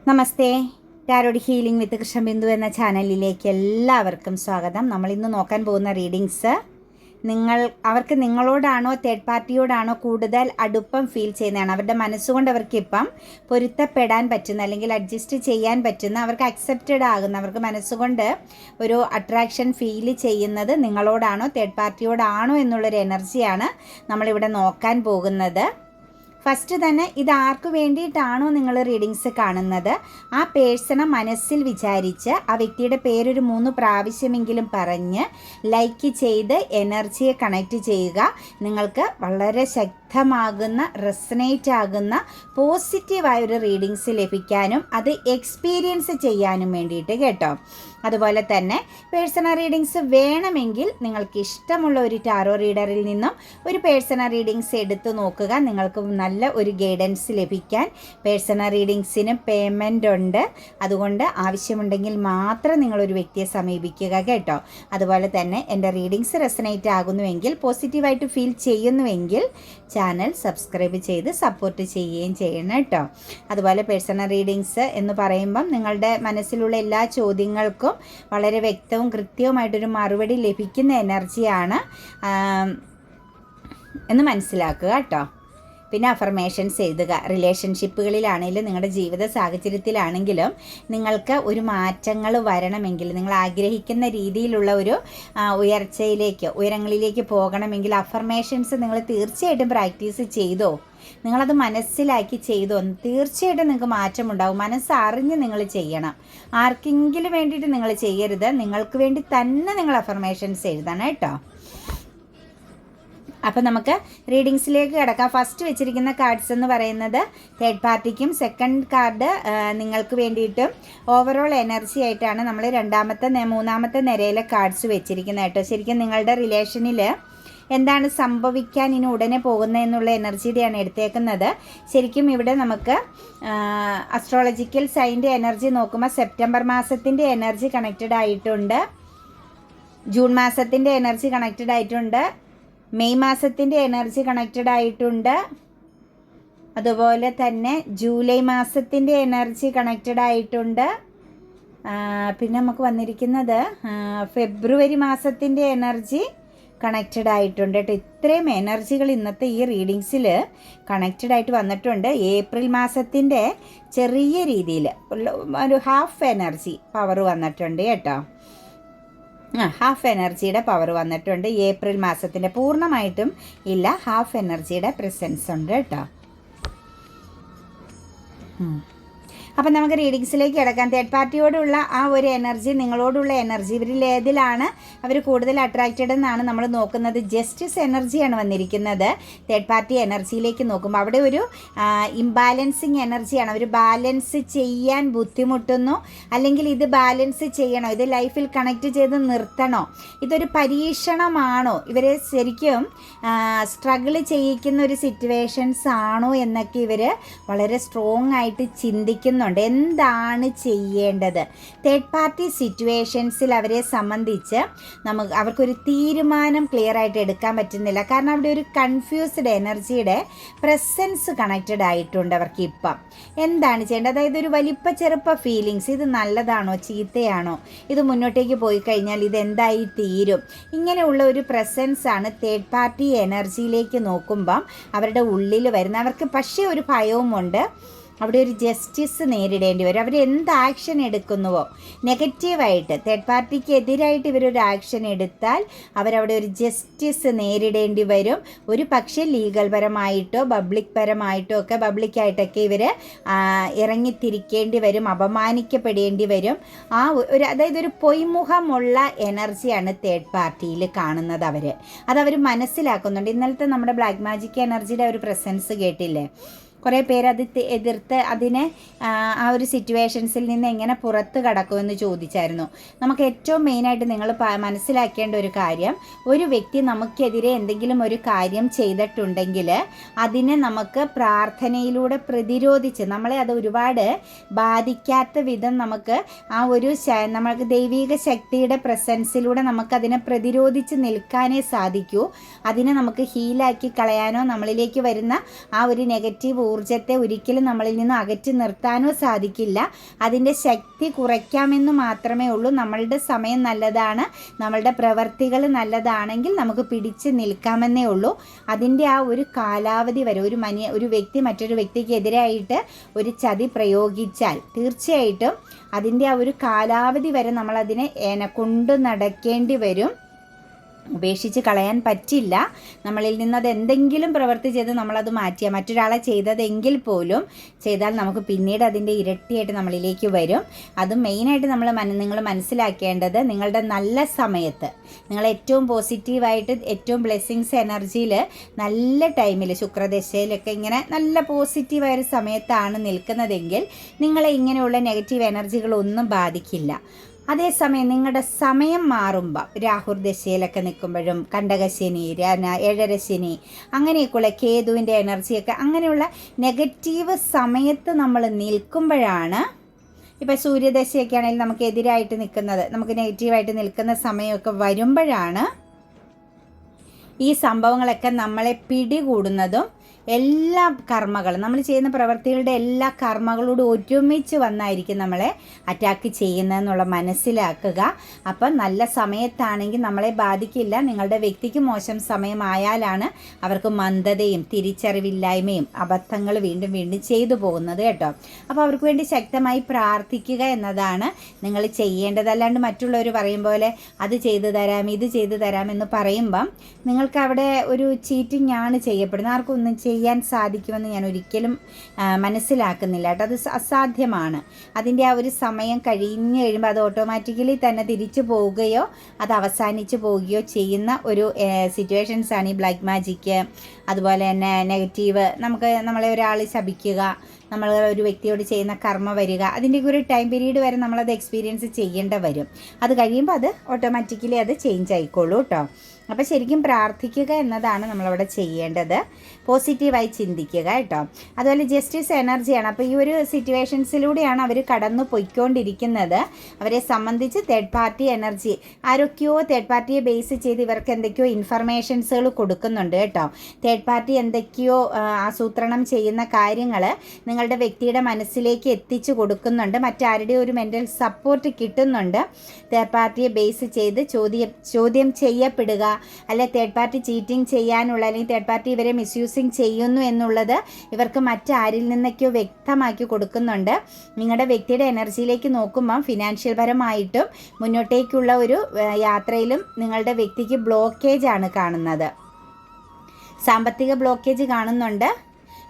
നമസ്തേ. Tarot healing വിത്ത് കൃഷ്ണബിന്ദു എന്ന ചാനലിലേക്ക് എല്ലാവർക്കും സ്വാഗതം. നമ്മൾ ഇന്ന് നോക്കാൻ പോകുന്ന റീഡിങ്സ് അവർക്ക് നിങ്ങളോടാണോ തേർഡ് പാർട്ടിയോടാണോ കൂടുതൽ അടുപ്പം ഫീൽ ചെയ്യുന്നതാണ്. അവരുടെ മനസ്സുകൊണ്ട് അവർക്ക് ഇപ്പം പൊരുത്തപ്പെടാൻ പറ്റുന്ന അല്ലെങ്കിൽ അഡ്ജസ്റ്റ് ചെയ്യാൻ പറ്റുന്ന, അവർക്ക് അക്സെപ്റ്റഡ് ആകുന്ന, അവർക്ക് മനസ്സുകൊണ്ട് ഒരു അട്രാക്ഷൻ ഫീൽ ചെയ്യുന്നത് നിങ്ങളോടാണോ തേർഡ് പാർട്ടിയോടാണോ എന്നുള്ളൊരു എനർജിയാണ് നമ്മളിവിടെ നോക്കാൻ പോകുന്നത്. ഫസ്റ്റ് തന്നെ ഇത് ആർക്ക് വേണ്ടിയിട്ടാണോ നിങ്ങൾ റീഡിങ്സ് കാണുന്നത്, ആ പേഴ്സണെ മനസ്സിൽ വിചാരിച്ച് ആ വ്യക്തിയുടെ പേരൊരു 3 പ്രാവശ്യമെങ്കിലും പറഞ്ഞ് ലൈക്ക് ചെയ്ത് എനർജിയെ കണക്റ്റ് ചെയ്യുക. നിങ്ങൾക്ക് വളരെ ശക്തമാകുന്ന, റെസനേറ്റ് ആകുന്ന പോസിറ്റീവായ ഒരു റീഡിങ്സ് ലഭിക്കാനും അത് എക്സ്പീരിയൻസ് ചെയ്യാനും വേണ്ടിയിട്ട് കേട്ടോ. അതുപോലെ തന്നെ പേഴ്സണൽ റീഡിങ്സ് വേണമെങ്കിൽ നിങ്ങൾക്ക് ഇഷ്ടമുള്ള ഒരു ടാറോ റീഡറിൽ നിന്നും ഒരു പേഴ്സണൽ റീഡിങ്സ് എടുത്ത് നോക്കുക. നിങ്ങൾക്ക് നല്ല ഒരു ഗൈഡൻസ് ലഭിക്കാൻ. പേഴ്സണൽ റീഡിങ്സിന് പേയ്മെൻ്റ് ഉണ്ട്. അതുകൊണ്ട് ആവശ്യമുണ്ടെങ്കിൽ മാത്രം നിങ്ങളൊരു വ്യക്തിയെ സമീപിക്കുക കേട്ടോ. അതുപോലെ തന്നെ എൻ്റെ റീഡിങ്സ് റെസനേറ്റ് ആകുന്നുവെങ്കിൽ, പോസിറ്റീവായിട്ട് ഫീൽ ചെയ്യുന്നുവെങ്കിൽ ചാനൽ സബ്സ്ക്രൈബ് ചെയ്ത് സപ്പോർട്ട് ചെയ്യുകയും ചെയ്യണം കേട്ടോ. അതുപോലെ പേഴ്സണൽ റീഡിങ്സ് എന്ന് പറയുമ്പം നിങ്ങളുടെ മനസ്സിലുള്ള എല്ലാ ചോദ്യങ്ങൾക്കും വളരെ വ്യക്തവും കൃത്യവുമായിട്ടൊരു മറുപടി ലഭിക്കുന്ന എനർജിയാണ് എന്ന് മനസ്സിലാക്കുക കേട്ടോ. പിന്നെ അഫർമേഷൻസ് എഴുതുക. റിലേഷൻഷിപ്പുകളിലാണെങ്കിലും നിങ്ങളുടെ ജീവിത സാഹചര്യത്തിലാണെങ്കിലും നിങ്ങൾക്ക് ഒരു മാറ്റങ്ങൾ വരണമെങ്കിൽ, നിങ്ങൾ ആഗ്രഹിക്കുന്ന രീതിയിലുള്ള ഒരു ഉയരങ്ങളിലേക്ക് പോകണമെങ്കിൽ അഫർമേഷൻസ് നിങ്ങൾ തീർച്ചയായിട്ടും പ്രാക്ടീസ് ചെയ്തോ, നിങ്ങളത് മനസ്സിലാക്കി ചെയ്തോ, തീർച്ചയായിട്ടും നിങ്ങൾക്ക് മാറ്റമുണ്ടാകും. മനസ്സറിഞ്ഞ് നിങ്ങൾ ചെയ്യണം. ആർക്കെങ്കിലും വേണ്ടിയിട്ട് നിങ്ങൾ ചെയ്യരുത്, നിങ്ങൾക്ക് വേണ്ടി തന്നെ നിങ്ങൾ അഫർമേഷൻസ് എഴുതണം കേട്ടോ. അപ്പം നമുക്ക് റീഡിങ്സിലേക്ക് കിടക്കാം. ഫസ്റ്റ് വെച്ചിരിക്കുന്ന കാർഡ്സ് എന്ന് പറയുന്നത് തേർഡ് പാർട്ടിക്കും, സെക്കൻഡ് കാർഡ് നിങ്ങൾക്ക് വേണ്ടിയിട്ടും ഓവറോൾ എനർജി ആയിട്ടാണ് നമ്മൾ മൂന്നാമത്തെ നിരയിലെ കാർഡ്സ് വെച്ചിരിക്കുന്നത് കേട്ടോ. ശരിക്കും നിങ്ങളുടെ റിലേഷനിൽ എന്താണ് സംഭവിക്കാൻ ഇനി ഉടനെ പോകുന്നതെന്നുള്ള എനർജിയുടെയാണ് എടുത്തേക്കുന്നത്. ശരിക്കും ഇവിടെ നമുക്ക് അസ്ട്രോളജിക്കൽ സൈൻ്റെ എനർജി നോക്കുമ്പോൾ സെപ്റ്റംബർ മാസത്തിൻ്റെ എനർജി കണക്റ്റഡ് ആയിട്ടുണ്ട്, ജൂൺ മാസത്തിൻ്റെ എനർജി കണക്റ്റഡ് ആയിട്ടുണ്ട്, മെയ് മാസത്തിൻ്റെ എനർജി കണക്റ്റഡ് ആയിട്ടുണ്ട്, അതുപോലെ തന്നെ ജൂലൈ മാസത്തിൻ്റെ എനർജി കണക്റ്റഡ് ആയിട്ടുണ്ട്. പിന്നെ നമുക്ക് വന്നിരിക്കുന്നത് ഫെബ്രുവരി മാസത്തിൻ്റെ എനർജി കണക്റ്റഡ് ആയിട്ടുണ്ട് കേട്ടോ. ഇത്രയും എനർജികൾ ഇന്നത്തെ ഈ റീഡിങ്സിൽ കണക്റ്റഡ് ആയിട്ട് വന്നിട്ടുണ്ട്. ഏപ്രിൽ മാസത്തിൻ്റെ ചെറിയ രീതിയിൽ ഒരു ഹാഫ് എനർജി പവർ വന്നിട്ടുണ്ട് കേട്ടോ. ഹാഫ് എനർജിയുടെ പവർ വന്നിട്ടുണ്ട്. ഏപ്രിൽ മാസത്തിൻ്റെ പൂർണ്ണമായിട്ടും ഇല്ല, ഹാഫ് എനർജിയുടെ പ്രസൻസ് ഉണ്ട് കേട്ടോ. അപ്പം നമുക്ക് റീഡിങ്സിലേക്ക് കിടക്കാം. തേർഡ് പാർട്ടിയോടുള്ള ആ ഒരു എനർജി, നിങ്ങളോടുള്ള എനർജി, ഇവരിൽ ഏതിലാണ് അവർ കൂടുതൽ അട്രാക്റ്റഡ് എന്നാണ് നമ്മൾ നോക്കുന്നത്. ജസ്റ്റിസ് എനർജിയാണ് വന്നിരിക്കുന്നത്. തേർഡ് പാർട്ടി എനർജിയിലേക്ക് നോക്കുമ്പോൾ അവിടെ ഒരു ഇംബാലൻസിങ് എനർജിയാണ്. അവർ ബാലൻസ് ചെയ്യാൻ ബുദ്ധിമുട്ടുന്നു, അല്ലെങ്കിൽ ഇത് ബാലൻസ് ചെയ്യണോ, ഇത് ലൈഫിൽ കണക്റ്റ് ചെയ്ത് നിർത്തണോ, ഇതൊരു പരീക്ഷണമാണോ, ഇവരെ ശരിക്കും സ്ട്രഗിൾ ചെയ്യിക്കുന്ന ഒരു സിറ്റുവേഷൻസ് ആണോ എന്നൊക്കെ ഇവർ വളരെ സ്ട്രോങ് ആയിട്ട് ചിന്തിക്കുന്നുണ്ട്. എന്താണ് ചെയ്യേണ്ടത്? തേർഡ് പാർട്ടി സിറ്റുവേഷൻസിൽ അവരെ സംബന്ധിച്ച് അവർക്കൊരു തീരുമാനം ക്ലിയർ ആയിട്ട് എടുക്കാൻ പറ്റുന്നില്ല. കാരണം അവിടെ ഒരു കൺഫ്യൂസ്ഡ് എനർജിയുടെ പ്രസൻസ് കണക്റ്റഡ് ആയിട്ടുണ്ട് അവർക്ക്. ഇപ്പം എന്താണ് ചെയ്യേണ്ടത്? അതായത് ഒരു വലിപ്പ ചെറുപ്പ ഫീലിങ്സ്, ഇത് നല്ലതാണോ ചീത്തയാണോ, ഇത് മുന്നോട്ടേക്ക് പോയി കഴിഞ്ഞാൽ ഇതെന്തായി തീരും, ഇങ്ങനെയുള്ള ഒരു പ്രസൻസ് ആണ് തേർഡ് പാർട്ടി എനർജിയിലേക്ക് നോക്കുമ്പം അവരുടെ ഉള്ളിൽ വരുന്ന. അവർക്ക് പക്ഷേ ഒരു ഭയവുമുണ്ട്. അവിടെ ഒരു ജസ്റ്റിസ് നേരിടേണ്ടി വരും. അവർ എന്ത് ആക്ഷൻ എടുക്കുന്നുവോ, നെഗറ്റീവായിട്ട് തേർഡ് പാർട്ടിക്ക് എതിരായിട്ട് ഇവരൊരു ആക്ഷൻ എടുത്താൽ അവരവിടെ ഒരു ജസ്റ്റിസ് നേരിടേണ്ടി വരും. ഒരു പക്ഷേ ലീഗൽപരമായിട്ടോ പബ്ലിക് പരമായിട്ടോ ഒക്കെ, പബ്ലിക്കായിട്ടൊക്കെ ഇവർ ഇറങ്ങിത്തിരിക്കേണ്ടി വരും, അപമാനിക്കപ്പെടേണ്ടി വരും. അതായത് ഒരു പൊയ്മുഖമുള്ള എനർജിയാണ് തേർഡ് പാർട്ടിയിൽ കാണുന്നത്. അതവർ മനസ്സിലാക്കുന്നുണ്ട്. ഇന്നലത്തെ നമ്മുടെ ബ്ലാക്ക് മാജിക് എനർജിയുടെ ഒരു പ്രസൻസ് കേട്ടില്ലേ? കുറേ പേര് അത് എതിർത്ത് അതിനെ ആ ഒരു സിറ്റുവേഷൻസിൽ നിന്ന് എങ്ങനെ പുറത്ത് കടക്കുമെന്ന് ചോദിച്ചായിരുന്നു. നമുക്ക് ഏറ്റവും മെയിനായിട്ട് നിങ്ങൾ മനസ്സിലാക്കേണ്ട ഒരു കാര്യം, ഒരു വ്യക്തി നമുക്കെതിരെ എന്തെങ്കിലും ഒരു കാര്യം ചെയ്തിട്ടുണ്ടെങ്കിൽ അതിനെ നമുക്ക് പ്രാർത്ഥനയിലൂടെ പ്രതിരോധിച്ച്, നമ്മളെ അത് ഒരുപാട് ബാധിക്കാത്ത വിധം നമുക്ക് ആ ഒരു നമുക്ക് ദൈവിക ശക്തിയുടെ പ്രസൻസിലൂടെ നമുക്കതിനെ പ്രതിരോധിച്ച് നിൽക്കാനേ സാധിക്കൂ. അതിനെ നമുക്ക് ഹീലാക്കി കളയാനോ നമ്മളിലേക്ക് വരുന്ന ആ ഒരു നെഗറ്റീവ് ഊർജ്ജത്തെ ഒരിക്കലും നമ്മളിൽ നിന്ന് അകറ്റി നിർത്താനോ സാധിക്കില്ല. അതിൻ്റെ ശക്തി കുറയ്ക്കാമെന്ന് മാത്രമേ ഉള്ളൂ. നമ്മളുടെ സമയം നല്ലതാണ്, നമ്മളുടെ പ്രവർത്തികൾ നല്ലതാണെങ്കിൽ നമുക്ക് പിടിച്ച് നിൽക്കാമെന്നേ ഉള്ളൂ. അതിൻ്റെ ആ ഒരു കാലാവധി വരെ ഒരു വ്യക്തി മറ്റൊരു വ്യക്തിക്കെതിരായിട്ട് ഒരു ചതി പ്രയോഗിച്ചാൽ തീർച്ചയായിട്ടും അതിൻ്റെ ആ ഒരു കാലാവധി വരെ നമ്മളതിനെ കൊണ്ടു നടക്കേണ്ടി വരും. ഉപേക്ഷിച്ച് കളയാൻ പറ്റില്ല. നമ്മളിൽ നിന്നത് എന്തെങ്കിലും പ്രവൃത്തി ചെയ്ത് നമ്മളത് മാറ്റിയാൽ മറ്റൊരാളെ ചെയ്തതെങ്കിൽ പോലും ചെയ്താൽ നമുക്ക് പിന്നീട് അതിൻ്റെ ഇരട്ടിയായിട്ട് നമ്മളിലേക്ക് വരും. അതും മെയിനായിട്ട് നിങ്ങൾ മനസ്സിലാക്കേണ്ടത് നിങ്ങളുടെ നല്ല സമയത്ത്, നിങ്ങൾ ഏറ്റവും പോസിറ്റീവായിട്ട് ഏറ്റവും ബ്ലെസ്സിങ്സ് എനർജിയിൽ നല്ല ടൈമിൽ ശുക്രദശയിലൊക്കെ ഇങ്ങനെ നല്ല പോസിറ്റീവായൊരു സമയത്താണ് നിൽക്കുന്നതെങ്കിൽ നിങ്ങളെ ഇങ്ങനെയുള്ള നെഗറ്റീവ് എനർജികളൊന്നും ബാധിക്കില്ല. അതേസമയം നിങ്ങളുടെ സമയം മാറുമ്പോൾ രാഹുർദശയിലൊക്കെ നിൽക്കുമ്പോഴും കണ്ടകശനി, ഏഴരശനി, അങ്ങനെയൊക്കെയുള്ള കേതുവിൻ്റെ എനർജിയൊക്കെ അങ്ങനെയുള്ള നെഗറ്റീവ് സമയത്ത് നമ്മൾ നിൽക്കുമ്പോഴാണ്, ഇപ്പോൾ സൂര്യദശയൊക്കെ ആണെങ്കിൽ നമുക്ക് എതിരായിട്ട് നിൽക്കുന്നത്, നമുക്ക് നെഗറ്റീവായിട്ട് നിൽക്കുന്ന സമയമൊക്കെ വരുമ്പോഴാണ് ഈ സംഭവങ്ങളൊക്കെ നമ്മളെ പിടികൂടുന്നതും എല്ലാ കർമ്മകളും നമ്മൾ ചെയ്യുന്ന പ്രവൃത്തികളുടെ എല്ലാ കർമ്മകളോടും ഒരുമിച്ച് വന്നായിരിക്കും നമ്മളെ അറ്റാക്ക് ചെയ്യുന്നതെന്നുള്ള മനസ്സിലാക്കുക. അപ്പം നല്ല സമയത്താണെങ്കിൽ നമ്മളെ ബാധിക്കില്ല. നിങ്ങളുടെ വ്യക്തിക്ക് മോശം സമയമായാലാണ് അവർക്ക് മന്ദതയും തിരിച്ചറിവില്ലായ്മയും അബദ്ധങ്ങൾ വീണ്ടും വീണ്ടും ചെയ്തു പോകുന്നത് കേട്ടോ. അപ്പോൾ അവർക്ക് വേണ്ടി ശക്തമായി പ്രാർത്ഥിക്കുക എന്നതാണ് നിങ്ങൾ ചെയ്യേണ്ടത്. അല്ലാണ്ട് മറ്റുള്ളവർ പറയും പോലെ അത് ചെയ്തു തരാം ഇത് ചെയ്തു തരാം എന്ന് പറയുമ്പം നിങ്ങൾക്ക് അവിടെ ഒരു ചീറ്റിംഗ് ആണ് ചെയ്യപ്പെടുന്നത്. ആർക്കും ഒന്നും ചെയ്യാൻ സാധിക്കുമെന്ന് ഞാൻ ഒരിക്കലും മനസ്സിലാക്കുന്നില്ല കേട്ടോ. അത് അസാധ്യമാണ്. അതിൻ്റെ ആ ഒരു സമയം കഴിഞ്ഞ് കഴിയുമ്പോൾ അത് ഓട്ടോമാറ്റിക്കലി തന്നെ തിരിച്ചു പോവുകയോ അത് അവസാനിച്ച് പോവുകയോ ചെയ്യുന്ന ഒരു സിറ്റുവേഷൻസാണ് ഈ ബ്ലാക്ക് മാജിക്ക്. അതുപോലെ തന്നെ നെഗറ്റീവ്, നമ്മളെ ഒരാൾ ശപിക്കുക, നമ്മൾ ഒരു വ്യക്തിയോട് ചെയ്യുന്ന കർമ്മ വരിക, അതിൻ്റെ ഒരു ടൈം പീരീഡ് വരെ നമ്മളത് എക്സ്പീരിയൻസ് ചെയ്യേണ്ട വരും. അത് കഴിയുമ്പോൾ അത് ഓട്ടോമാറ്റിക്കലി അത് ചേഞ്ച് ആയിക്കോളൂ കേട്ടോ. അപ്പോൾ ശരിക്കും പ്രാർത്ഥിക്കുക എന്നതാണ് നമ്മളവിടെ ചെയ്യേണ്ടത്. പോസിറ്റീവായി ചിന്തിക്കുക കേട്ടോ. അതുപോലെ ജസ്റ്റിസ് എനർജിയാണ്. അപ്പോൾ ഈ ഒരു സിറ്റുവേഷൻസിലൂടെയാണ് അവർ കടന്നു പോയിക്കൊണ്ടിരിക്കുന്നത്. അവരെ സംബന്ധിച്ച് തേർഡ് പാർട്ടി എനർജി ആരൊക്കെയോ തേർഡ് പാർട്ടിയെ ബേസ് ചെയ്ത് ഇവർക്ക് എന്തൊക്കെയോ ഇൻഫർമേഷൻസുകൾ കൊടുക്കുന്നുണ്ട് കേട്ടോ. തേർഡ് പാർട്ടി എന്തൊക്കെയോ ആസൂത്രണം ചെയ്യുന്ന കാര്യങ്ങൾ നിങ്ങളുടെ വ്യക്തിയുടെ മനസ്സിലേക്ക് എത്തിച്ചു കൊടുക്കുന്നുണ്ട്. മറ്റാരുടെ ഒരു മെൻ്റൽ സപ്പോർട്ട് കിട്ടുന്നുണ്ട്. തേർഡ് പാർട്ടിയെ ബേസ് ചെയ്ത് ചോദ്യം ചെയ്യപ്പെടുക, അല്ലെ തേർഡ് പാർട്ടി ചീറ്റിംഗ് ചെയ്യാനുള്ള, അല്ലെങ്കിൽ തേർഡ് പാർട്ടി ഇവരെ മിസ്യൂസിങ് ചെയ്യുന്നു എന്നുള്ളത് ഇവർക്ക് മറ്റാരിൽ നിന്നൊക്കെയോ വ്യക്തമാക്കി കൊടുക്കുന്നുണ്ട്. നിങ്ങളുടെ വ്യക്തിയുടെ എനർജിയിലേക്ക് നോക്കുമ്പം ഫിനാൻഷ്യൽ പരമായിട്ടും മുന്നോട്ടേക്കുള്ള ഒരു യാത്രയിലും നിങ്ങളുടെ വ്യക്തിക്ക് ബ്ലോക്കേജ് ആണ് കാണുന്നത്. സാമ്പത്തിക ബ്ലോക്കേജ് കാണുന്നുണ്ട്.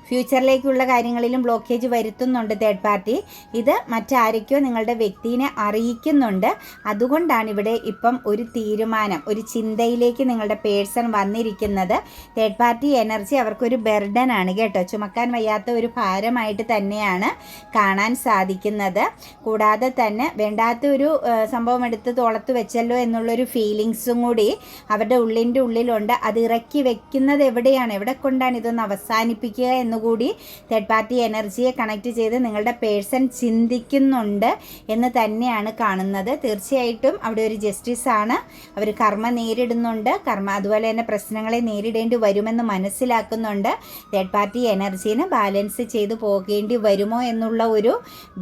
ഫ്യൂച്ചറിലേക്കുള്ള കാര്യങ്ങളിലും ബ്ലോക്കേജ് വരുത്തുന്നുണ്ട് തേർഡ് പാർട്ടി. ഇത് മറ്റാരൊക്കെയോ നിങ്ങളുടെ വ്യക്തിനെ അറിയിക്കുന്നുണ്ട്. അതുകൊണ്ടാണ് ഇവിടെ ഇപ്പം ഒരു തീരുമാനം, ഒരു ചിന്തയിലേക്ക് നിങ്ങളുടെ പേഴ്സൺ വന്നിരിക്കുന്നത്. തേർഡ് പാർട്ടി എനർജി അവർക്കൊരു ബർഡൻ ആണ് കേട്ടോ. ചുമക്കാൻ വയ്യാത്ത ഒരു ഭാരമായിട്ട് തന്നെയാണ് കാണാൻ സാധിക്കുന്നത്. കൂടാതെ തന്നെ വേണ്ടാത്ത ഒരു സംഭവം എടുത്ത് തോളത്ത് വെച്ചല്ലോ എന്നുള്ളൊരു ഫീലിങ്സും കൂടി അവരുടെ ഉള്ളിലുണ്ട്. അത് ഇറക്കി വെക്കുന്നത് എവിടെയാണ്, എവിടെ കൊണ്ടാണ് ഇതൊന്ന് അവസാനിപ്പിക്കുക എന്ന് കൂടി തേർഡ് പാർട്ടി എനർജിയെ കണക്ട് ചെയ്ത് നിങ്ങളുടെ പേഴ്സൺ ചിന്തിക്കുന്നുണ്ട് എന്ന് തന്നെയാണ് കാണുന്നത്. തീർച്ചയായിട്ടും അവിടെ ഒരു ജസ്റ്റിസ് ആണ്. അവർ കർമ്മ നേരിടുന്നുണ്ട്. അതുപോലെ തന്നെ പ്രശ്നങ്ങളെ നേരിടേണ്ടി വരുമെന്ന് മനസ്സിലാക്കുന്നുണ്ട്. തേർഡ് പാർട്ടി എനർജീനെ ബാലൻസ് ചെയ്തു പോകേണ്ടി വരുമോ എന്നുള്ള ഒരു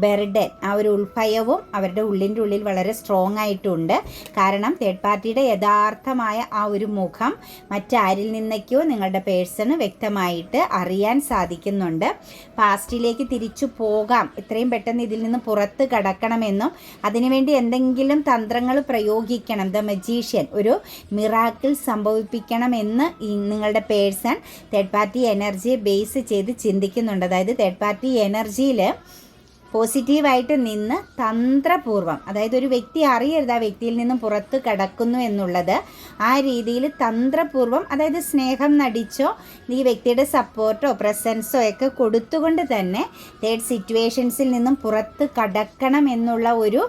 ബർഡൻ, ആ ഒരു ഉൾഭയവും അവരുടെ ഉള്ളിൽ വളരെ സ്ട്രോങ് ആയിട്ടുണ്ട്. കാരണം തേർഡ് പാർട്ടിയുടെ യഥാർത്ഥമായ ആ ഒരു മുഖം മറ്റാരിൽ നിന്നൊക്കെയോ നിങ്ങളുടെ പേഴ്സണ് വ്യക്തമായിട്ട് അറിയാൻ സാധിക്കുന്നുണ്ട്. പാസ്റ്റിലേക്ക് തിരിച്ചു പോകാം, എത്രയും പെട്ടെന്ന് ഇതിൽ നിന്ന് പുറത്ത് കടക്കണമെന്നും അതിനുവേണ്ടി എന്തെങ്കിലും തന്ത്രങ്ങൾ പ്രയോഗിക്കണം, ദ മജീഷ്യൻ, ഒരു മിറാക്കിൾ സംഭവിപ്പിക്കണമെന്ന് നിങ്ങളുടെ പേഴ്സൺ തേർഡ് പാർട്ടി എനർജിയെ ബേസ് ചെയ്ത് ചിന്തിക്കുന്നുണ്ട്. അതായത് തേർഡ് പാർട്ടി എനർജിയിൽ പോസിറ്റീവായിട്ട് നിന്ന് തന്ത്രപൂർവ്വം, അതായത് ഒരു വ്യക്തി അറിയരുത് ആ വ്യക്തിയിൽ നിന്നും പുറത്ത് കടക്കുന്നു എന്നുള്ളത്, ആ രീതിയിൽ തന്ത്രപൂർവ്വം, അതായത് സ്നേഹം നടിച്ചോ ഈ വ്യക്തിയുടെ സപ്പോർട്ടോ പ്രസൻസോ ഒക്കെ കൊടുത്തുകൊണ്ട് തന്നെ തേർഡ് സിറ്റുവേഷൻസിൽ നിന്നും പുറത്ത് കടക്കണം എന്നുള്ള ഒരു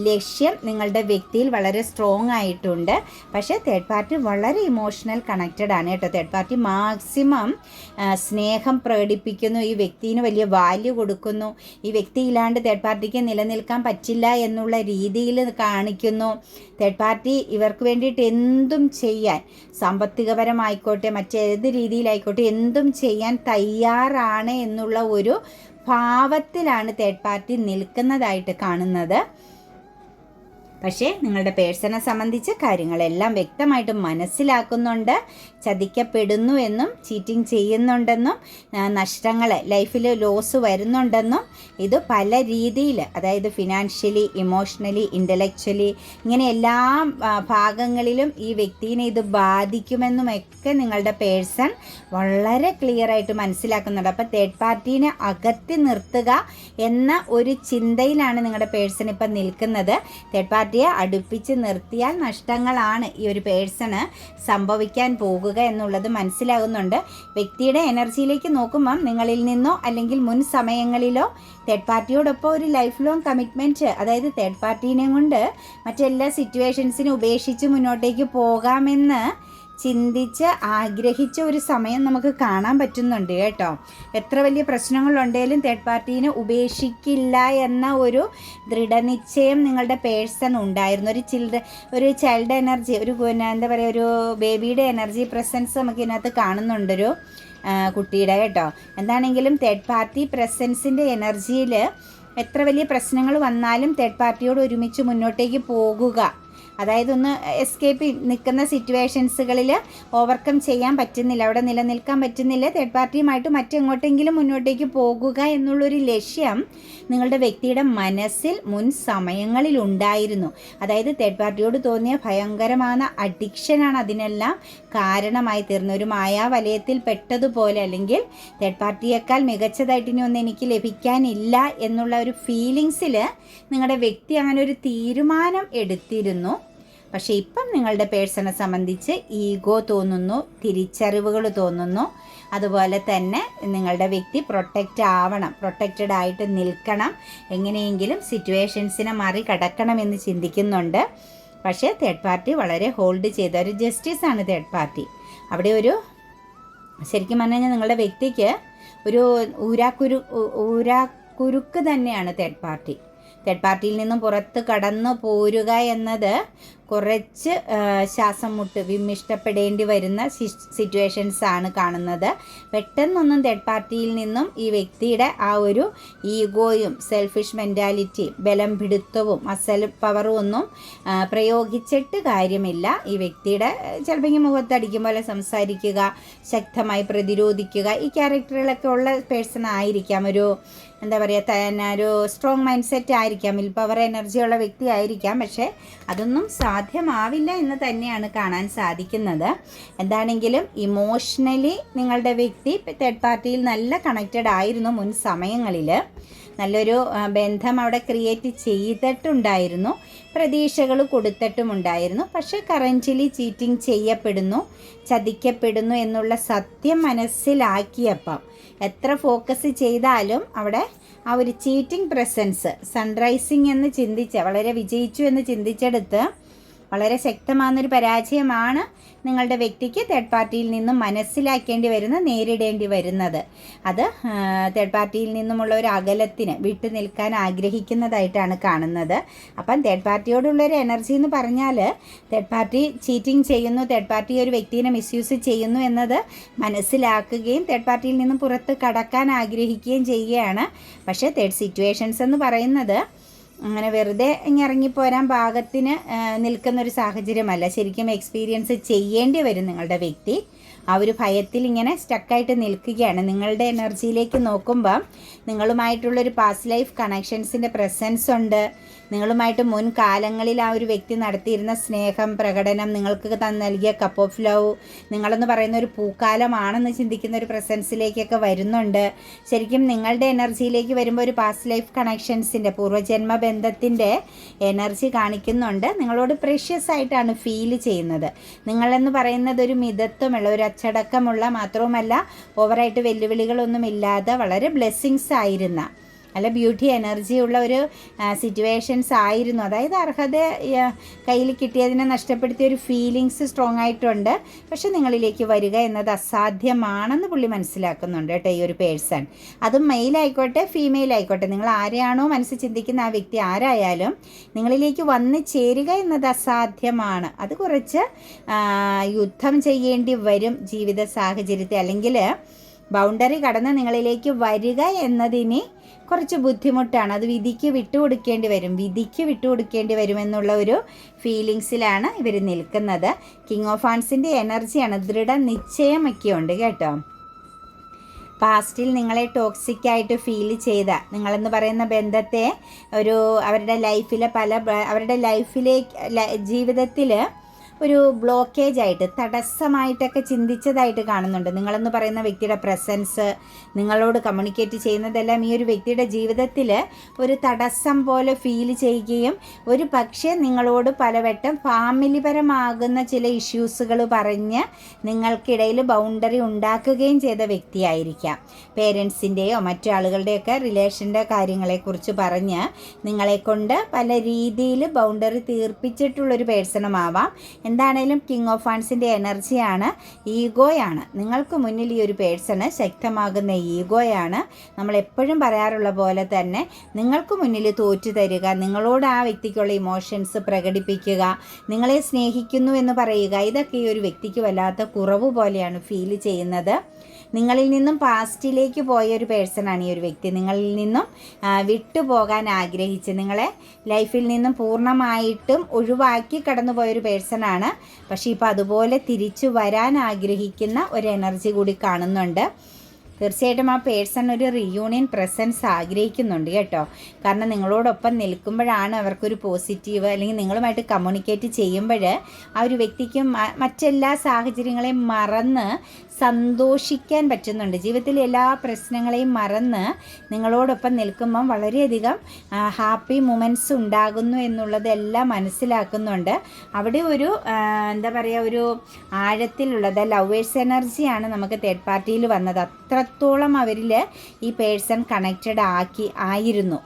ലക്ഷ്യം നിങ്ങളുടെ വ്യക്തിയിൽ വളരെ സ്ട്രോങ് ആയിട്ടുണ്ട്. പക്ഷേ തേർഡ് പാർട്ടി വളരെ ഇമോഷണൽ കണക്റ്റഡ് ആണ് കേട്ടോ. തേർഡ് പാർട്ടി മാക്സിമം സ്നേഹം പ്രകടിപ്പിക്കുന്നു, ഈ വ്യക്തിന് വലിയ വാല്യൂ കൊടുക്കുന്നു, ഈ വ്യക്തി ഇല്ലാണ്ട് തേർഡ് പാർട്ടിക്ക് നിലനിൽക്കാൻ പറ്റില്ല എന്നുള്ള രീതിയിൽ കാണിക്കുന്നു. തേർഡ് പാർട്ടി ഇവർക്ക് വേണ്ടിയിട്ട് എന്തും ചെയ്യാൻ, സാമ്പത്തികപരമായിക്കോട്ടെ മറ്റേത് രീതിയിലായിക്കോട്ടെ എന്തും ചെയ്യാൻ തയ്യാറാണ് എന്നുള്ള ഒരു ഭാവത്തിലാണ് തേർഡ് പാർട്ടി നിൽക്കുന്നതായിട്ട് കാണുന്നത്. പക്ഷേ നിങ്ങളുടെ പേഴ്സണെ സംബന്ധിച്ച് കാര്യങ്ങളെല്ലാം വ്യക്തമായിട്ട് മനസ്സിലാക്കുന്നുണ്ട്. ചതിക്കപ്പെടുന്നു എന്നും ചീറ്റിംഗ് ചെയ്യുന്നുണ്ടെന്നും നഷ്ടങ്ങൾ ലൈഫിൽ ലോസ് വരുന്നുണ്ടെന്നും ഇത് പല രീതിയിൽ, അതായത് ഫിനാൻഷ്യലി, ഇമോഷണലി, ഇൻ്റലക്ച്വലി, ഇങ്ങനെ എല്ലാ ഭാഗങ്ങളിലും ഈ വ്യക്തിനെ ഇത് ബാധിക്കുമെന്നുമൊക്കെ നിങ്ങളുടെ പേഴ്സൺ വളരെ ക്ലിയറായിട്ട് മനസ്സിലാക്കുന്നുണ്ട്. അപ്പോൾ തേർഡ് പാർട്ടീനെ അകറ്റി നിർത്തുക എന്ന ഒരു ചിന്തയിലാണ് നിങ്ങളുടെ പേഴ്സൺ ഇപ്പം നിൽക്കുന്നത്. തേർഡ് പാർട്ടിയെ അടുപ്പിച്ച് നിർത്തിയാൽ നഷ്ടങ്ങളാണ് ഈ ഒരു പേഴ്സണ് സംഭവിക്കാൻ പോകുക എന്നുള്ളത് മനസ്സിലാകുന്നുണ്ട്. വ്യക്തിയുടെ എനർജിയിലേക്ക് നോക്കുമ്പം നിങ്ങളിൽ നിന്നോ അല്ലെങ്കിൽ മുൻ സമയങ്ങളിലോ തേർഡ് പാർട്ടിയോടൊപ്പം ഒരു ലൈഫ് ലോങ് കമ്മിറ്റ്മെൻറ്റ്, അതായത് തേർഡ് പാർട്ടീനെ കൊണ്ട് മറ്റെല്ലാ സിറ്റുവേഷൻസിനും ഉപേക്ഷിച്ച് മുന്നോട്ടേക്ക് പോകാമെന്ന് ചിന്തിച്ച് ആഗ്രഹിച്ച ഒരു സമയം നമുക്ക് കാണാൻ പറ്റുന്നുണ്ട് കേട്ടോ. എത്ര വലിയ പ്രശ്നങ്ങളുണ്ടെങ്കിലും തേർഡ് പാർട്ടീനെ ഉപേക്ഷിക്കില്ല എന്ന ഒരു ദൃഢനിശ്ചയം നിങ്ങളുടെ പേഴ്സൺ ഉണ്ടായിരുന്നു. ഒരു ചൈൽഡ് എനർജി, ഒരു എന്താ പറയുക, ഒരു ബേബിയുടെ എനർജി പ്രസൻസ് നമുക്ക് ഇതിനകത്ത് കാണുന്നുണ്ടൊരു കുട്ടിയുടെ കേട്ടോ. എന്താണെങ്കിലും തേർഡ് പാർട്ടി പ്രസൻസിൻ്റെ എനർജിയിൽ എത്ര വലിയ പ്രശ്നങ്ങൾ വന്നാലും തേർഡ് പാർട്ടിയോട് ഒരുമിച്ച് മുന്നോട്ടേക്ക് പോകുക, അതായത് ഒന്ന് എസ്കേപ്പ് നിൽക്കുന്ന സിറ്റുവേഷൻസുകളിൽ ഓവർകം ചെയ്യാൻ പറ്റുന്നില്ല, അവിടെ നിലനിൽക്കാൻ പറ്റുന്നില്ല, തേർഡ് പാർട്ടിയുമായിട്ട് മറ്റെങ്ങോട്ടെങ്കിലും മുന്നോട്ടേക്ക് പോകുക എന്നുള്ളൊരു ലക്ഷ്യം നിങ്ങളുടെ വ്യക്തിയുടെ മനസ്സിൽ മുൻ സമയങ്ങളിൽ ഉണ്ടായിരുന്നു. അതായത് തേർഡ് പാർട്ടിയോട് തോന്നിയ ഭയങ്കരമായ അഡിക്ഷനാണ് അതിനെല്ലാം കാരണമായി തീർന്നത്. ഒരു മായാവലയത്തിൽ പെട്ടതുപോലെ, അല്ലെങ്കിൽ തേർഡ് പാർട്ടിയേക്കാൾ മികച്ചതായിട്ട് ഇനി ഒന്നും എനിക്ക് ലഭിക്കാനില്ല എന്നുള്ള ഒരു ഫീലിങ്സിൽ നിങ്ങളുടെ വ്യക്തി അങ്ങനെ ഒരു തീരുമാനം എടുത്തിരുന്നു. പക്ഷേ ഇപ്പം നിങ്ങളുടെ പേഴ്സണെ സംബന്ധിച്ച് ഈഗോ തോന്നുന്നു, തിരിച്ചറിവുകൾ തോന്നുന്നു. അതുപോലെ തന്നെ നിങ്ങളുടെ വ്യക്തി പ്രൊട്ടക്റ്റഡ് ആയിട്ട് നിൽക്കണം, എങ്ങനെയെങ്കിലും സിറ്റുവേഷൻസിനെ മറികടക്കണമെന്ന് ചിന്തിക്കുന്നുണ്ട്. പക്ഷേ തേർഡ് പാർട്ടി വളരെ ഹോൾഡ് ചെയ്ത ഒരു ജസ്റ്റിസാണ് തേർഡ് പാർട്ടി. അവിടെ ഒരു ശരിക്കും പറഞ്ഞു കഴിഞ്ഞാൽ നിങ്ങളുടെ വ്യക്തിക്ക് ഒരു ഊരാക്കുരുക്ക് തന്നെയാണ് തേർഡ് പാർട്ടി. തേർഡ് പാർട്ടിയിൽ നിന്നും പുറത്ത് കടന്നു പോരുക എന്നത് കുറച്ച് ശ്വാസം മുട്ട് വിമ്മിഷ്ടപ്പെടേണ്ടി വരുന്ന സിറ്റുവേഷൻസ് ആണ് കാണുന്നത്. പെട്ടെന്നൊന്നും തേർഡ് പാർട്ടിയിൽ നിന്നും ഈ വ്യക്തിയുടെ ആ ഒരു ഈഗോയും സെൽഫിഷ് മെൻറ്റാലിറ്റി, ബലം പിടുത്തവും മസൽ പവറും ഒന്നും പ്രയോഗിച്ചിട്ട് കാര്യമില്ല. ഈ വ്യക്തിയുടെ ചിലപ്പോൾ മുഖത്തടിക്കും പോലെ സംസാരിക്കുക, ശക്തമായി പ്രതിരോധിക്കുക, ഈ ക്യാരക്ടറുകളൊക്കെ ഉള്ള പേഴ്സൺ ആയിരിക്കാം. ഒരു എന്താ പറയുക, തന്നെ ഒരു സ്ട്രോങ് മൈൻഡ് സെറ്റ് ആയിരിക്കാം, വിൽ പവർ എനർജിയുള്ള വ്യക്തി ആയിരിക്കാം. പക്ഷേ അതൊന്നും സാധ്യമാവില്ല എന്ന് തന്നെയാണ് കാണാൻ സാധിക്കുന്നത്. എന്താണെങ്കിലും ഇമോഷണലി നിങ്ങളുടെ വ്യക്തി തേർഡ് പാർട്ടിയിൽ നല്ല കണക്റ്റഡ് ആയിരുന്നു. മുൻ സമയങ്ങളിൽ നല്ലൊരു ബന്ധം അവിടെ ക്രിയേറ്റ് ചെയ്തിട്ടുണ്ടായിരുന്നു, പ്രതീക്ഷകൾ കൊടുത്തിട്ടുമുണ്ടായിരുന്നു. പക്ഷേ കറൻറ്റ്ലി ചീറ്റിംഗ് ചെയ്യപ്പെടുന്നു, ചതിക്കപ്പെടുന്നു എന്നുള്ള സത്യം മനസ്സിലാക്കിയപ്പം എത്ര ഫോക്കസ് ചെയ്താലും അവിടെ ആ ഒരു ചീറ്റിംഗ് പ്രസൻസ് സൺറൈസിങ് എന്ന് വളരെ വിജയിച്ചു എന്ന് ചിന്തിച്ചെടുത്ത് വളരെ ശക്തമാകുന്നൊരു പരാജയമാണ് നിങ്ങളുടെ വ്യക്തിക്ക് തേർഡ് പാർട്ടിയിൽ നിന്നും മനസ്സിലാക്കേണ്ടി നേരിടേണ്ടി വരുന്നത്. അത് തേർഡ് പാർട്ടിയിൽ നിന്നുമുള്ള ഒരു അകലത്തിന് വിട്ടു നിൽക്കാൻ ആഗ്രഹിക്കുന്നതായിട്ടാണ് കാണുന്നത്. അപ്പം തേർഡ് പാർട്ടിയോടുള്ളൊരു എനർജി എന്ന് പറഞ്ഞാൽ തേർഡ് പാർട്ടി ചീറ്റിംഗ് ചെയ്യുന്നു, തേർഡ് പാർട്ടി ഒരു വ്യക്തിയെ മിസ്യൂസ് ചെയ്യുന്നു എന്നത് മനസ്സിലാക്കുകയും തേർഡ് പാർട്ടിയിൽ നിന്നും പുറത്ത് കടക്കാൻ ആഗ്രഹിക്കുകയും ചെയ്യുകയാണ്. പക്ഷേ തേർഡ് സിറ്റുവേഷൻസ് എന്ന് പറയുന്നത് അങ്ങനെ വെറുതെ ഇറങ്ങിപ്പോരാൻ പാകത്തിന് നിൽക്കുന്നൊരു സാഹചര്യമല്ല. ശരിക്കും എക്സ്പീരിയൻസ് ചെയ്യേണ്ടി വരും നിങ്ങളുടെ വ്യക്തി. ആ ഒരു ഭയത്തിൽ ഇങ്ങനെ സ്റ്റക്കായിട്ട് നിൽക്കുകയാണ്. നിങ്ങളുടെ എനർജിയിലേക്ക് നോക്കുമ്പോൾ നിങ്ങളുമായിട്ടുള്ളൊരു പാസ്റ്റ് ലൈഫ് കണക്ഷൻസിൻ്റെ പ്രസൻസ് ഉണ്ട്. നിങ്ങളുമായിട്ട് മുൻ കാലങ്ങളിൽ ആ ഒരു വ്യക്തി നടത്തിയിരുന്ന സ്നേഹം, പ്രകടനം, നിങ്ങൾക്ക് നൽകിയ കപ്പ് ഓഫ് ലവ്, നിങ്ങളെന്ന് പറയുന്ന ഒരു പൂക്കാലമാണെന്ന് ചിന്തിക്കുന്ന ഒരു പ്രസൻസിലേക്കൊക്കെ വരുന്നുണ്ട്. ശരിക്കും നിങ്ങളുടെ എനർജിയിലേക്ക് വരുമ്പോൾ ഒരു പാസ്റ്റ് ലൈഫ് കണക്ഷൻസിൻ്റെ, പൂർവ്വജന്മ ബന്ധത്തിൻ്റെ എനർജി കാണിക്കുന്നുണ്ട്. നിങ്ങളോട് പ്രഷ്യസ് ആയിട്ടാണ് ഫീൽ ചെയ്യുന്നത്. നിങ്ങളെന്ന് പറയുന്നത് ഒരു മിതത്വമുള്ള, ഒരു അച്ചടക്കമുള്ള, മാത്രവുമല്ല ഓവറായിട്ട് വെല്ലുവിളികളൊന്നും ഇല്ലാതെ വളരെ ബ്ലെസ്സിങ്സ് ആയിരുന്ന നല്ല ബ്യൂട്ടി എനർജി ഉള്ള ഒരു സിറ്റുവേഷൻസ് ആയിരുന്നു. അതായത് അർഹത കയ്യിൽ കിട്ടിയതിനെ നഷ്ടപ്പെടുത്തിയ ഒരു ഫീലിങ്സ് സ്ട്രോങ് ആയിട്ടുണ്ട്. പക്ഷെ നിങ്ങളിലേക്ക് വരിക എന്നത് അസാധ്യമാണെന്ന് പുള്ളി മനസ്സിലാക്കുന്നുണ്ട് കേട്ടോ, ഈ ഒരു പേഴ്സൺ. അതും മെയിലായിക്കോട്ടെ ഫീമെയിൽ ആയിക്കോട്ടെ, നിങ്ങൾ ആരെയാണോ മനസ്സിൽ ചിന്തിക്കുന്ന ആ വ്യക്തി ആരായാലും നിങ്ങളിലേക്ക് വന്ന് ചേരുക എന്നത് അസാധ്യമാണ്. അത് കുറച്ച് യുദ്ധം ചെയ്യേണ്ടി വരും ജീവിത സാഹചര്യത്തെ, അല്ലെങ്കിൽ ബൗണ്ടറി കടന്ന് നിങ്ങളിലേക്ക് വരിക എന്നതിന് കുറച്ച് ബുദ്ധിമുട്ടാണ്. അത് വിധിക്ക് വിട്ടുകൊടുക്കേണ്ടി വരുമെന്നുള്ള ഒരു ഫീലിങ്സിലാണ് ഇവർ നിൽക്കുന്നത്. കിങ് ഓഫ് ഹാൻഡ്സിൻ്റെ എനർജിയാണ്, ദൃഢനിശ്ചയമൊക്കെ ഉണ്ട് കേട്ടോ. പാസ്റ്റിൽ നിങ്ങളെ ടോക്സിക്കായിട്ട് ഫീൽ ചെയ്ത നിങ്ങളെന്ന് പറയുന്ന ബന്ധത്തെ അവരുടെ ജീവിതത്തിൽ ഒരു ബ്ലോക്കേജായിട്ട് തടസ്സമായിട്ടൊക്കെ ചിന്തിച്ചതായിട്ട് കാണുന്നുണ്ട്. നിങ്ങളെന്ന് പറയുന്ന വ്യക്തിയുടെ പ്രസൻസ്, നിങ്ങളോട് കമ്മ്യൂണിക്കേറ്റ് ചെയ്യുന്നതെല്ലാം ഈ ഒരു വ്യക്തിയുടെ ജീവിതത്തിൽ ഒരു തടസ്സം പോലെ ഫീൽ ചെയ്യുകയും ഒരു പക്ഷേ നിങ്ങളോട് പലവട്ടം ഫാമിലിപരമാകുന്ന ചില ഇഷ്യൂസുകൾ പറഞ്ഞ് നിങ്ങൾക്കിടയിൽ ബൗണ്ടറി ഉണ്ടാക്കുകയും ചെയ്ത വ്യക്തിയായിരിക്കാം. പേരൻസിൻ്റെയോ മറ്റു ആളുകളുടെയൊക്കെ റിലേഷൻ്റെ കാര്യങ്ങളെക്കുറിച്ച് പറഞ്ഞ് നിങ്ങളെക്കൊണ്ട് പല രീതിയിൽ ബൗണ്ടറി തീർപ്പിച്ചിട്ടുള്ളൊരു പേഴ്സണുമാവാം. എന്താണേലും കിങ് ഓഫ് ഹാൻഡ്സിൻ്റെ എനർജിയാണ്, ഈഗോയാണ്. നിങ്ങൾക്ക് മുന്നിൽ ഈ ഒരു പേഴ്സണ് ശക്തമാകുന്ന ഈഗോയാണ്. നമ്മളെപ്പോഴും പറയാറുള്ള പോലെ തന്നെ നിങ്ങൾക്ക് മുന്നിൽ തോറ്റു തരിക, നിങ്ങളോട് ആ വ്യക്തിക്കുള്ള ഇമോഷൻസ് പ്രകടിപ്പിക്കുക, നിങ്ങളെ സ്നേഹിക്കുന്നു എന്ന് പറയുക, ഇതൊക്കെ ഈ ഒരു വ്യക്തിക്ക് വല്ലാത്ത കുറവ് പോലെയാണ് ഫീൽ ചെയ്യുന്നത്. നിങ്ങളിൽ നിന്നും പാസ്റ്റിലേക്ക് പോയൊരു പേഴ്സണാണ് ഈ ഒരു വ്യക്തി. നിങ്ങളിൽ നിന്നും വിട്ടുപോകാൻ ആഗ്രഹിച്ച് നിങ്ങളെ ലൈഫിൽ നിന്നും പൂർണ്ണമായിട്ടും ഒഴിവാക്കി കടന്നുപോയൊരു പേഴ്സണാണ്. പക്ഷേ ഇപ്പോൾ അതുപോലെ തിരിച്ചു വരാൻ ആഗ്രഹിക്കുന്ന ഒരു എനർജി കൂടി കാണുന്നുണ്ട്. തീർച്ചയായിട്ടും ആ പേഴ്സൺ ഒരു റീയൂണിയൻ പ്രസൻസ് ആഗ്രഹിക്കുന്നുണ്ട് കേട്ടോ. കാരണം നിങ്ങളോടൊപ്പം നിൽക്കുമ്പോഴാണ് അവർക്കൊരു പോസിറ്റീവ്, അല്ലെങ്കിൽ നിങ്ങളുമായിട്ട് കമ്മ്യൂണിക്കേറ്റ് ചെയ്യുമ്പോൾ ആ ഒരു വ്യക്തിക്കും മറ്റെല്ലാ സാഹചര്യങ്ങളെയും മറന്ന് സന്തോഷിക്കാൻ പറ്റുന്നുണ്ട്. ജീവിതത്തിലെ എല്ലാ പ്രശ്നങ്ങളെയും മറന്ന് നിങ്ങളോടൊപ്പം നിൽക്കുമ്പം വളരെയധികം ഹാപ്പി മൊമെൻറ്റ്സ് ഉണ്ടാകുന്നു എന്നുള്ളതെല്ലാം മനസ്സിലാക്കുന്നുണ്ട്. അവിടെ ഒരു ഒരു ആഴത്തിലുള്ളത് ലവേഴ്സ് എനർജിയാണ് നമുക്ക് തേർഡ് പാർട്ടിയിൽ വന്നത്. അത്രത്തോളം അവരിൽ ഈ പേഴ്സൺ കണക്റ്റഡ് ആയിരുന്നു.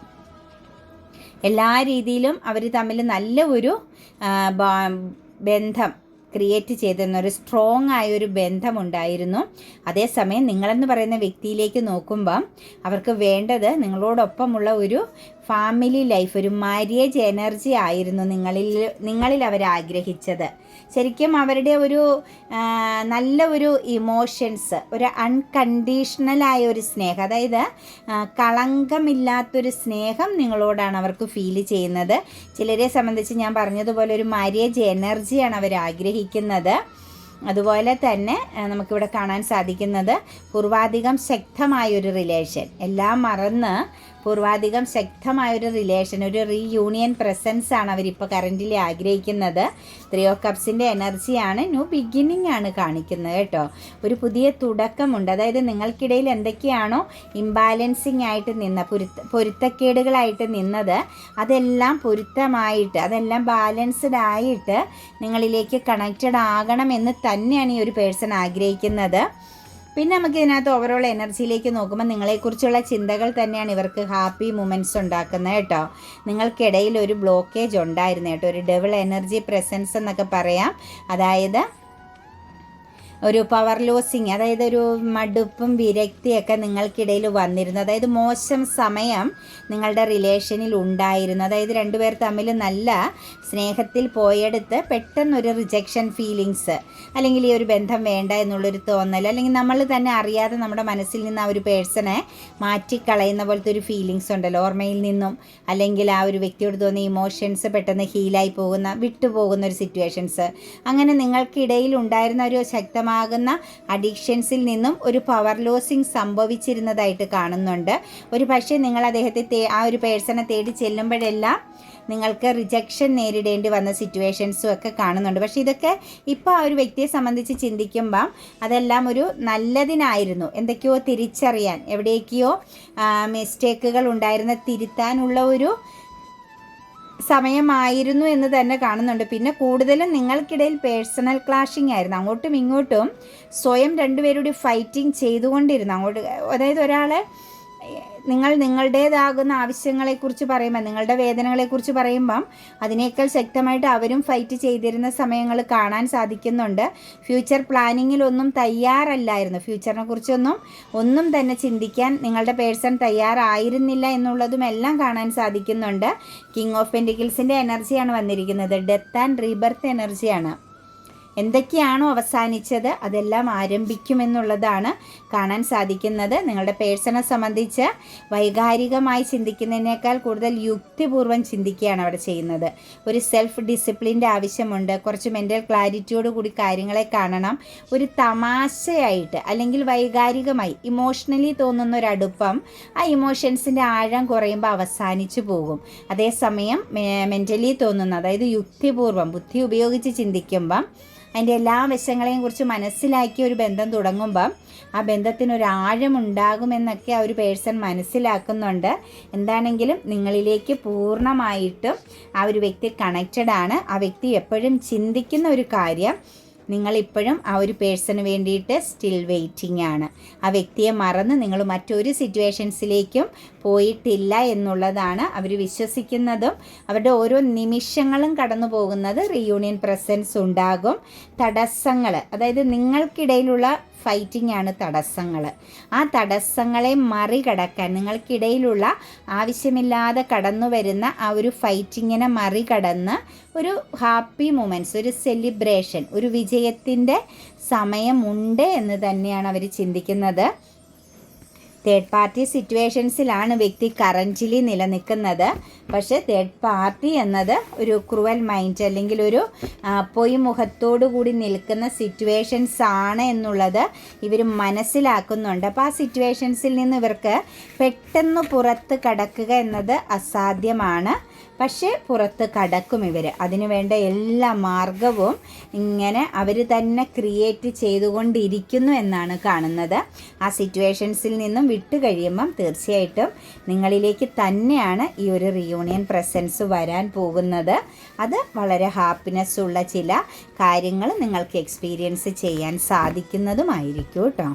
എല്ലാ രീതിയിലും അവർ തമ്മിൽ നല്ല ഒരു ബന്ധം ക്രിയേറ്റ് ചെയ്തിരുന്ന ഒരു സ്ട്രോങ് ആയൊരു ബന്ധമുണ്ടായിരുന്നു. അതേസമയം നിങ്ങളെന്ന് പറയുന്ന വ്യക്തിയിലേക്ക് നോക്കുമ്പം അവർക്ക് വേണ്ടത് നിങ്ങളോടൊപ്പമുള്ള ഒരു ഫാമിലി ലൈഫ്, ഒരു മാര്യേജ് എനർജി ആയിരുന്നു നിങ്ങളിൽ അവർ ആഗ്രഹിച്ചത്. ശരിക്കും അവരുടെ ഒരു നല്ല ഒരു ഇമോഷൻസ്, ഒരു അൺകണ്ടീഷണലായ ഒരു സ്നേഹം, അതായത് കളങ്കമില്ലാത്തൊരു സ്നേഹം നിങ്ങളോടാണ് അവർക്ക് ഫീൽ ചെയ്യുന്നത്. ചിലരെ സംബന്ധിച്ച് ഞാൻ പറഞ്ഞതുപോലെ ഒരു മാര്യേജ് എനർജിയാണ് അവർ ആഗ്രഹിക്കുന്നത്. അതുപോലെ തന്നെ നമുക്കിവിടെ കാണാൻ സാധിക്കുന്നത് പൂർവാധികം ശക്തമായൊരു റിലേഷൻ, എല്ലാം മറന്ന് പൂർവാധികം ശക്തമായൊരു റിലേഷൻ, ഒരു റീയൂണിയൻ പ്രസൻസ് ആണ് അവരിപ്പോൾ കറൻ്റിലി ആഗ്രഹിക്കുന്നത്. 3 ഓഫ് കപ്സിൻ്റെ എനർജിയാണ്, ന്യൂ ബിഗിന്നിങ് ആണ് കാണിക്കുന്നത് കേട്ടോ. ഒരു പുതിയ തുടക്കമുണ്ട്. അതായത് നിങ്ങൾക്കിടയിൽ എന്തൊക്കെയാണോ ഇംബാലൻസിങ് ആയിട്ട് പൊരുത്തക്കേടുകളായിട്ട് നിന്നത് അതെല്ലാം പൊരുത്തമായിട്ട്, അതെല്ലാം ബാലൻസ്ഡ് ആയിട്ട് നിങ്ങളിലേക്ക് കണക്റ്റഡ് ആകണമെന്ന് തന്നെയാണ് ഈ ഒരു പേഴ്സൺ ആഗ്രഹിക്കുന്നത്. പിന്നെ നമുക്ക് ഇതിനകത്ത് ഓവറോൾ എനർജിയിലേക്ക് നോക്കുമ്പോൾ നിങ്ങളെക്കുറിച്ചുള്ള ചിന്തകൾ തന്നെയാണ് ഇവർക്ക് ഹാപ്പി മൊമെൻറ്റ്സ് ഉണ്ടാക്കുന്നത് കേട്ടോ. നിങ്ങൾക്കിടയിൽ ഒരു ബ്ലോക്കേജ് ഉണ്ടായിരുന്നു കേട്ടോ, ഒരു ഡബിൾ എനർജി പ്രസൻസ് എന്നൊക്കെ പറയാം. അതായത് ഒരു പവർ ലോസിങ്, അതായത് ഒരു മടുപ്പും വിരക്തിയൊക്കെ നിങ്ങൾക്കിടയിൽ വന്നിരുന്നു. അതായത് മോശം സമയം നിങ്ങളുടെ റിലേഷനിൽ ഉണ്ടായിരുന്നു. അതായത് രണ്ടുപേർ തമ്മിൽ നല്ല സ്നേഹത്തിൽ പോയെടുത്ത് പെട്ടെന്നൊരു റിജക്ഷൻ ഫീലിങ്സ്, അല്ലെങ്കിൽ ഈ ഒരു ബന്ധം വേണ്ട എന്നുള്ളൊരു തോന്നൽ, അല്ലെങ്കിൽ നമ്മൾ തന്നെ അറിയാതെ നമ്മുടെ മനസ്സിൽ നിന്ന് ആ ഒരു പേഴ്സണെ മാറ്റിക്കളയുന്ന പോലത്തെ ഒരു ഫീലിങ്സ് ഉണ്ടല്ലോ, ഓർമ്മയിൽ നിന്നും അല്ലെങ്കിൽ ആ ഒരു വ്യക്തിയോട് തോന്നിയ ഇമോഷൻസ് പെട്ടെന്ന് ഹീലായി പോകുന്ന, വിട്ടുപോകുന്ന ഒരു സിറ്റുവേഷൻസ്. അങ്ങനെ നിങ്ങൾക്കിടയിൽ ഉണ്ടായിരുന്ന ഒരു ശക്തമാകുന്ന അഡിക്ഷൻസിൽ നിന്നും ഒരു പവർ ലോസിങ് സംഭവിച്ചിരുന്നതായിട്ട് കാണുന്നുണ്ട്. ഒരു പക്ഷേ നിങ്ങൾ അദ്ദേഹത്തെ ആ ഒരു പേഴ്സണെ തേടി ചെല്ലുമ്പോഴെല്ലാം നിങ്ങൾക്ക് റിജക്ഷൻ നേരിടേണ്ടി വന്ന സിറ്റുവേഷൻസും ഒക്കെ കാണുന്നുണ്ട്. പക്ഷേ ഇതൊക്കെ ഇപ്പോൾ ആ ഒരു വ്യക്തിയെ സംബന്ധിച്ച് ചിന്തിക്കുമ്പം അതെല്ലാം ഒരു നല്ലതിനായിരുന്നു. എന്തൊക്കെയോ തിരിച്ചറിയാൻ, എവിടേക്കോ മിസ്റ്റേക്കുകൾ ഉണ്ടായിരുന്ന തിരുത്താനുള്ള ഒരു സമയമായിരുന്നു എന്ന് തന്നെ കാണുന്നുണ്ട്. പിന്നെ കൂടുതലും നിങ്ങൾക്കിടയിൽ പേഴ്സണൽ ക്ലാഷിംഗ് ആയിരുന്നു. അങ്ങോട്ടും ഇങ്ങോട്ടും സ്വയം രണ്ടുപേരുടെ ഫൈറ്റിംഗ് ചെയ്തുകൊണ്ടിരുന്നു. അതായത് ഒരാളെ നിങ്ങൾ നിങ്ങളുടേതാകുന്ന ആവശ്യങ്ങളെക്കുറിച്ച് പറയുമ്പോൾ, നിങ്ങളുടെ വേദനകളെക്കുറിച്ച് പറയുമ്പം അതിനേക്കാൾ ശക്തമായിട്ട് അവരും ഫൈറ്റ് ചെയ്തിരുന്ന സമയങ്ങൾ കാണാൻ സാധിക്കുന്നുണ്ട്. ഫ്യൂച്ചർ പ്ലാനിങ്ങിലൊന്നും തയ്യാറല്ലായിരുന്നു, ഫ്യൂച്ചറിനെ കുറിച്ചൊന്നും ഒന്നും തന്നെ ചിന്തിക്കാൻ നിങ്ങളുടെ പേഴ്സൺ തയ്യാറായിരുന്നില്ല എന്നുള്ളതും എല്ലാം കാണാൻ സാധിക്കുന്നുണ്ട്. കിങ് ഓഫ് പെൻറ്റിക്കിൾസിൻ്റെ എനർജിയാണ് വന്നിരിക്കുന്നത്. ഡെത്ത് ആൻഡ് റീബർത്ത് എനർജിയാണ്. എന്തൊക്കെയാണോ അവസാനിച്ചത് അതെല്ലാം ആരംഭിക്കുമെന്നുള്ളതാണ് കാണാൻ സാധിക്കുന്നത്. നിങ്ങളുടെ പേഴ്സണെ സംബന്ധിച്ച് വൈകാരികമായി ചിന്തിക്കുന്നതിനേക്കാൾ കൂടുതൽ യുക്തിപൂർവ്വം ചിന്തിക്കുകയാണ് അവിടെ ചെയ്യുന്നത്. ഒരു സെൽഫ് ഡിസിപ്ലിൻ്റെ ആവശ്യമുണ്ട്. കുറച്ച് മെൻ്റൽ ക്ലാരിറ്റിയോട് കൂടി കാര്യങ്ങളെ കാണണം. ഒരു തമാശയായിട്ട് അല്ലെങ്കിൽ വൈകാരികമായി ഇമോഷണലി തോന്നുന്ന ഒരു അടുപ്പം, ആ ഇമോഷൻസിൻ്റെ ആഴം കുറയുമ്പോൾ അവസാനിച്ചു പോകും. അതേസമയം മെൻ്റലി തോന്നുന്ന, അതായത് യുക്തിപൂർവ്വം ബുദ്ധി ഉപയോഗിച്ച് ചിന്തിക്കുമ്പം അതിൻ്റെ എല്ലാ വശങ്ങളെയും കുറിച്ച് മനസ്സിലാക്കി ഒരു ബന്ധം തുടങ്ങുമ്പം ആ ബന്ധത്തിനൊരാഴമുണ്ടാകുമെന്നൊക്കെ ആ ഒരു പേഴ്സൺ മനസ്സിലാക്കുന്നുണ്ട്. എന്താണെങ്കിലും നിങ്ങളിലേക്ക് പൂർണ്ണമായിട്ടും ആ ഒരു വ്യക്തി കണക്റ്റഡ് ആണ്. ആ വ്യക്തി എപ്പോഴും ചിന്തിക്കുന്ന ഒരു കാര്യം, നിങ്ങളിപ്പോഴും ആ ഒരു പേഴ്സണ് വേണ്ടിയിട്ട് സ്റ്റിൽ വെയിറ്റിംഗ് ആണ്. ആ വ്യക്തിയെ മറന്ന് നിങ്ങൾ മറ്റൊരു സിറ്റുവേഷൻസിലേക്കും പോയിട്ടില്ല എന്നുള്ളതാണ് അവർ വിശ്വസിക്കുന്നതും. അവരുടെ ഓരോ നിമിഷങ്ങളും കടന്നു പോകുന്നത് റീയൂണിയൻ പ്രസൻസ് ഉണ്ടാകും. തടസ്സങ്ങൾ, അതായത് നിങ്ങൾക്കിടയിലുള്ള ഫൈറ്റിംഗ് ആണ് തടസ്സങ്ങൾ. ആ തടസ്സങ്ങളെ മറികടക്കാൻ നിങ്ങൾക്കിടയിലുള്ള ആവശ്യമില്ലാതെ കടന്നു വരുന്ന ആ ഒരു ഫൈറ്റിങ്ങിനെ മറികടന്ന് ഒരു ഹാപ്പി മൊമെൻറ്റ്സ്, ഒരു സെലിബ്രേഷൻ, ഒരു വിജയത്തിൻ്റെ സമയമുണ്ട് എന്ന് തന്നെയാണ് അവർ ചിന്തിക്കുന്നത്. തേർഡ് പാർട്ടി സിറ്റുവേഷൻസിലാണ് വ്യക്തി കറൻ്റ്ലി നിലനിൽക്കുന്നത്. പക്ഷേ തേർഡ് പാർട്ടി എന്നത് ഒരു ക്രൂവൽ മൈൻഡ് അല്ലെങ്കിൽ ഒരു പൊയ്മുഖത്തോടു കൂടി നിൽക്കുന്ന സിറ്റുവേഷൻസ് ആണ് എന്നുള്ളത് ഇവർ മനസ്സിലാക്കുന്നുണ്ട്. അപ്പോൾ ആ സിറ്റുവേഷൻസിൽ നിന്ന് ഇവർക്ക് പെട്ടെന്ന് പുറത്ത് കടക്കുക എന്നത് അസാധ്യമാണ്. പക്ഷേ പുറത്ത് കടക്കും ഇവർ. അതിനു വേണ്ട എല്ലാ മാർഗവും ഇങ്ങനെ അവർ തന്നെ ക്രിയേറ്റ് ചെയ്തുകൊണ്ടിരിക്കുന്നു എന്നാണ് കാണുന്നത്. ആ സിറ്റുവേഷൻസിൽ നിന്നും വിട്ട് കഴിയുമ്പം തീർച്ചയായിട്ടും നിങ്ങളിലേക്ക് തന്നെയാണ് ഈ ഒരു റിയൂണിയൻ പ്രസൻസ് വരാൻ പോകുന്നത്. അത് വളരെ ഹാപ്പിനെസ് ഉള്ള ചില കാര്യങ്ങൾ നിങ്ങൾക്ക് എക്സ്പീരിയൻസ് ചെയ്യാൻ സാധിക്കുന്നതുമായിരിക്കും കേട്ടോ.